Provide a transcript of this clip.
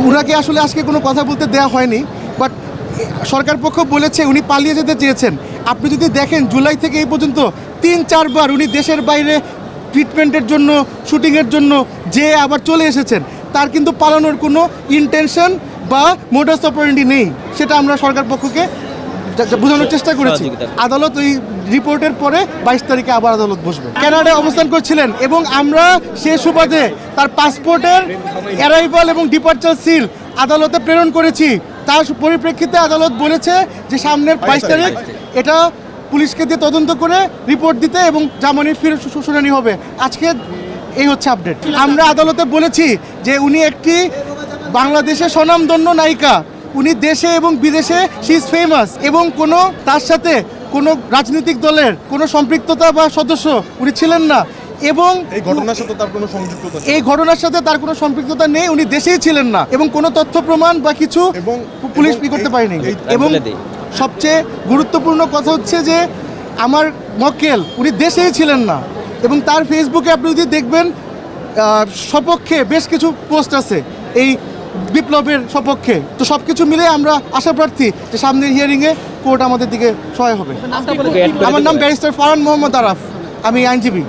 উনাকে আসলে আজকে কোনো কথা বলতে দেওয়া হয়নি, বাট সরকার পক্ষ বলেছে উনি পালিয়ে যেতে চেয়েছেন। আপনি যদি দেখেন জুলাই থেকে এই পর্যন্ত 3-4 বার উনি দেশের বাইরে ট্রিটমেন্টের জন্য, শুটিংয়ের জন্য যে আবার চলে এসেছেন, তার কিন্তু পালানোর কোনো ইন্টেনশন বা মোডাস অপারেন্ডি নেই। সেটা আমরা সরকার পক্ষকে বোঝানোর চেষ্টা করেছি। আদালত ওই রিপোর্টের পরে 22 তারিখে আবার আদালত বসবে। কানাডায় অবস্থান করছিলেন এবং আমরা সে সুবাদে তার পাসপোর্টের অ্যারাইভাল এবং ডিপার্চার সিল আদালতে প্রেরণ করেছি। তার পরিপ্রেক্ষিতে আদালত বলেছে যে সামনের 22 তারিখ এটা পুলিশকে দিয়ে তদন্ত করে রিপোর্ট দিতে এবং জামিনের ফিরে শুনানি হবে। আজকে এই হচ্ছে আপডেট। আমরা আদালতে বলেছি যে উনি একটি বাংলাদেশের স্বনামধন্য নায়িকা, উনি দেশে এবং বিদেশে শি ইজ ফেমাস, এবং কোনো তার সাথে কোনো রাজনৈতিক দলের কোনো সম্পৃক্ততা বা সদস্য উনি ছিলেন না, এবং এই ঘটনার সাথে তার কোনো সংযুক্ততা এই ঘটনার সাথে তার কোনো সম্পৃক্ততা নেই, উনি দেশেই ছিলেন না, এবং কোনো তথ্য প্রমাণ বা কিছু পুলিশ করতে পারেনি। এবং সবচেয়ে গুরুত্বপূর্ণ কথা হচ্ছে যে আমার মক্কেল উনি দেশেই ছিলেন না, এবং তার ফেসবুকে আপনি যদি দেখবেন সপক্ষে বেশ কিছু পোস্ট আছে এই বিপ্লবের সপক্ষে। তো সব কিছু মিলে আমরা আশাপ্রার্থী যে সামনের হিয়ারিংয়ে কোর্ট আমাদের দিকে সহায় হবে। আমার নাম ব্যারিস্টার ফারহান মোহাম্মদ আরাফ, আমি আইনজীবী।